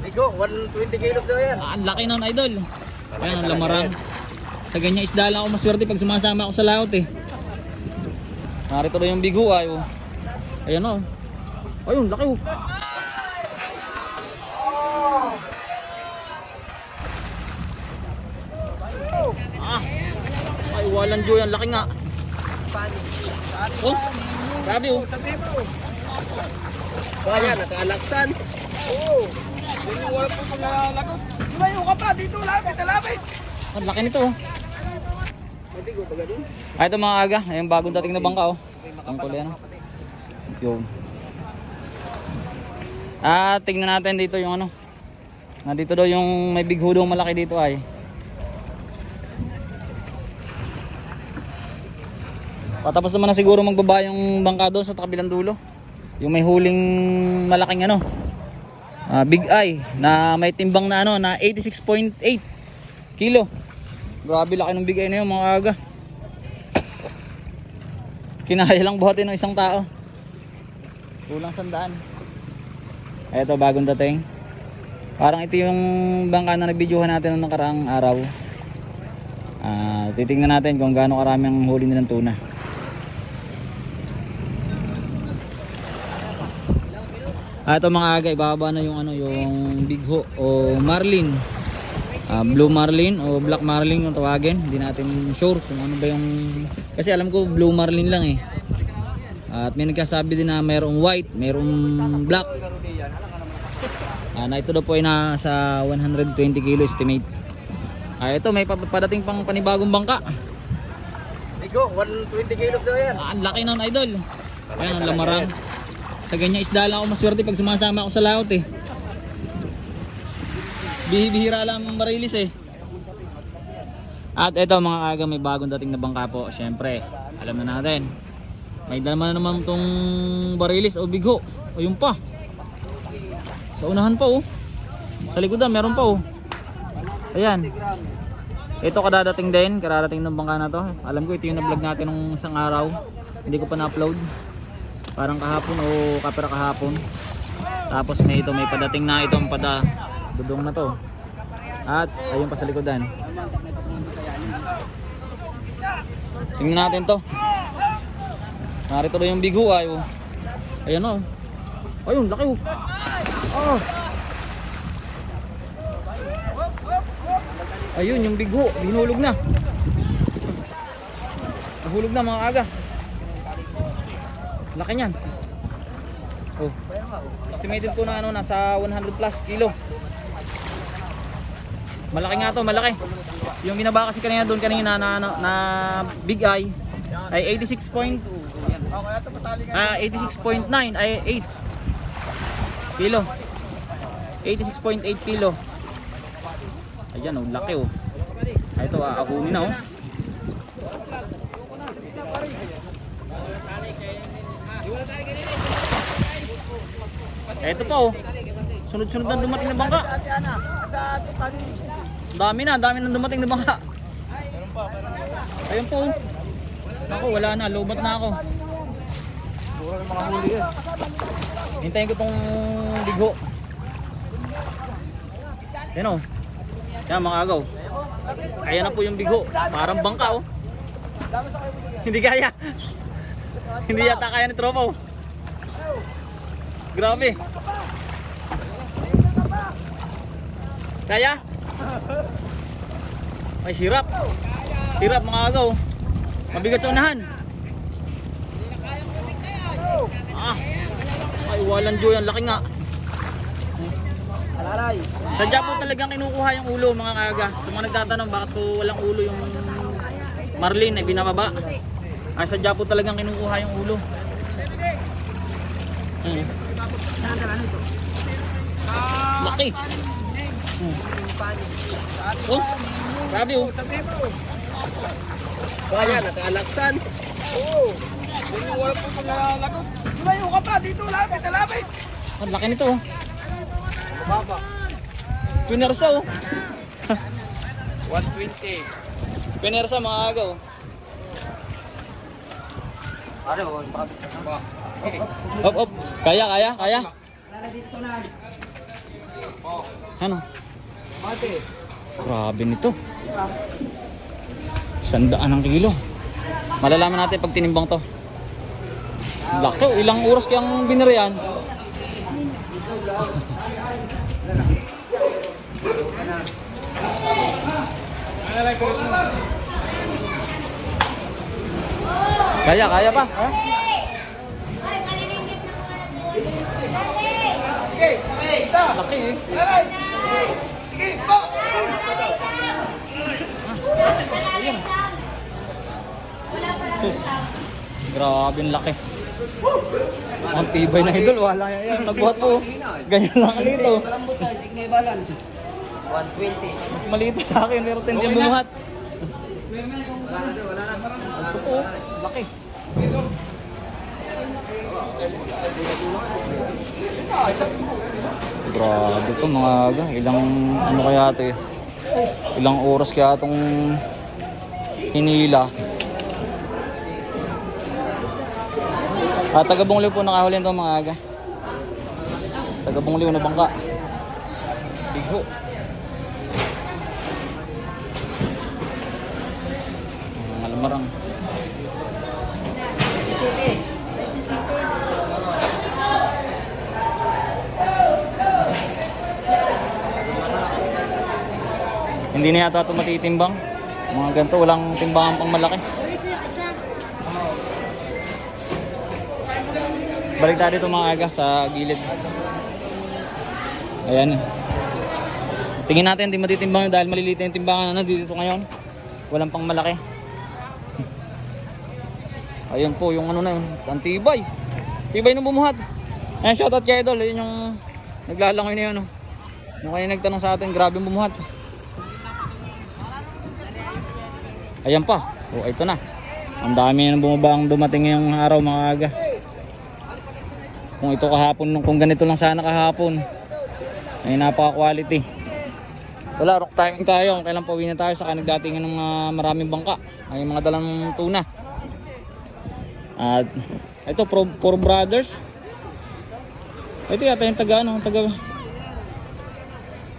Bigo, 120 kilos daw yan. Ang laki nun, idol. Ayan, ang lamarang. Sa ganyan isda lang ako maswerte pag sumasama ako sa laot eh. Narito na yung bigo ay. Oh. Ayan o. Ayun, laki o. Ay, walang joy. Ang laki nga. Oh, grabe o. Kaya, nakalaksan. Oo. Wala po mga lagot. Lumayo ka pa, dito lapit. Ang laki nito o. Bigo, taga doon. Ay, ito mga aga. Ayun, bagong dating na bangka o. Ang kulay ano. Yun. Tingnan natin dito yung ano. Nandito daw yung may big hudong malaki dito ay. Patapos naman na siguro magbaba yung bangka doon sa kabilang dulo. Yung may huling malaking ano. Big eye na may timbang na ano na 86.8 kilo. Grabe laki ng big eye na yun mga aga. Kinaya lang buhatin ng isang tao. Kulang 100. Ito bagong dating. Parang ito yung bangka na nabidyohan natin noong nakaraang araw. Titingnan natin kung gaano karami ang huli nilang tuna. Ito mga aga, ibababa na yung ano, yung big ho o marlin. Blue marlin o black marlin yung tawagin. Hindi natin sure kung ano ba yung, kasi alam ko blue marlin lang eh. At may nagkasabi din na mayroong white, mayroong black. Na ito daw po ay nasa 120 kilo estimate. Ito may padating pang panibagong bangka. Bigo, 120 kilos daw yan. Ang laki nun, idol. Ayan, ang lamarang. Sa ganyan isda lang ako maswerte pag sumasama ako sa laot eh. Bihira lang ang barilis eh. At ito mga aga, may bagong dating na bangka po. Siyempre, alam na natin. May dalaman na naman itong barilis o bigo. O yun pa. Sa unahan pa oh. Sa likodan meron pa oh. Ayan. Ito kadadating din, kararating ng bangka na to. Alam ko ito yung na-vlog natin nung isang araw. Hindi ko pa na-upload. Parang kahapon o kapira kahapon. Tapos may ito, may padating na itong dudong na to. At ayun pa sa likodan. Tingnan natin to. Narito na yung bigo ay oh. Ayan oh. Ayun, laki oh. Oh. Ayun yung big ho, hinulog na. Nahulog na mga aga. Laki niyan. Oh. Estimated ko na ano nasa 100 plus kilo. Malaki nga to, malaki. Yung binaba kasi kanina doon kanina na big eye ay 86.9 ay 8 kilo. 86.8 kilo. Ayan oh, laki oh. Ito akunin na oh. Ito pa oh. Sunod-sunod na dumating na bangka. Dami na dumating na bangka. Ayun po oh. Ako wala na, lobat na ako. Hintayin ko tong bigo. Yan o. Yan mga agaw. Kaya na po yung bigo. Parang bangka oh. Hindi kaya. Hindi yata kaya ni tropa oh. Grabe. Kaya? Ay hirap. Hirap mga agaw. Mabigat sa unahan. Ay walang joy, ang laki nga. Sadya po talagang kinukuha yung ulo mga kaga. Sa mga nagtatanong bakit po walang ulo yung marlin ay binababa. Ay sadya po talagang kinukuha yung ulo. Laki. Oh, grabe oh. Kaya, nakalaksan. Oo. Wala po mga lagot. Lumayo ka pa, dito lapit. Ang laki nito oh. Baba. Pinersa oh. 120. Pinersa mga agaw. Ano, Op. Kaya. Ano? Mate. Grabe nito. 100 ang kilo. Malalaman natin pag tinimbang to. Laki, ilang oras kayang binirian? Kaya pa? Ha? Okay, isa. Laki eh. Aray. Sige, po. Ayun. Sus. Grabe ang laki. Ang tibay na idol, wala yan. Nagbuhat po. Ganyan lang kalito. Malambot tayo, tignan yung balance. 120. Mas maliit pa sa akin, pero tindi ang bumuhat. Wala na, wala na. Ito po, laki. Grabe to mga aga. Ilang ano kaya ito eh. Ilang oras kaya itong hinila. Taga-Bungliw po nakahuli ito mga aga. Taga-Bungliw na bangka. Bigho. Malamarang. Hindi na yata ito matitimbang. Mga ganito, walang timbangan pang malaki. Balik tayo dito mga aga sa gilid. Ayan. Tingin natin hindi matitimbang dahil maliliit na yung timbangan na dito ngayon. Walang pang malaki. Ayan po yung ano na yun. Ang tibay. Tibay nung bumuhat. Ayan, shoutout kay Idol. Ayan yung naglalangoy na yun. Oh. Yung kaya nagtanong sa atin, grabe yung bumuhat. Ayan pa. Oh, ito na. Ang dami na bumaba ang dumating ngayong araw mga aga. Kung ito kahapon, kung ganito lang sana kahapon. Ay napaka-quality. Wala, rock timing tayo. Kailan pauwi na tayo sa kanagdatingan ng maraming bangka. Ay mga dalang tuna. At ito, Four Brothers. Ito yata yung taga ano, taga...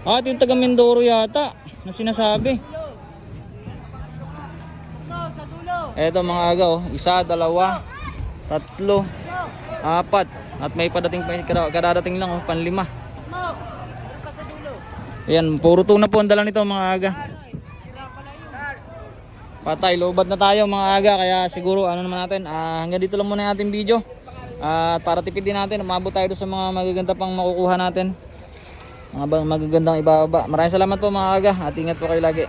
ito yung taga Mindoro yata na sinasabi. Ito mga aga oh, 1, 2, 3, 4. At may padating pa, kadadating lang oh, panlima. Ayan, puro tuna po ang dala nito mga aga. Patay, lobat na tayo mga aga. Kaya siguro ano naman natin, hanggang dito lang muna yung ating video. Para tipid din natin, umabot tayo sa mga magaganda pang makukuha natin. Mga magagandang ibaba. Maraming salamat po mga aga at ingat po kayo lagi.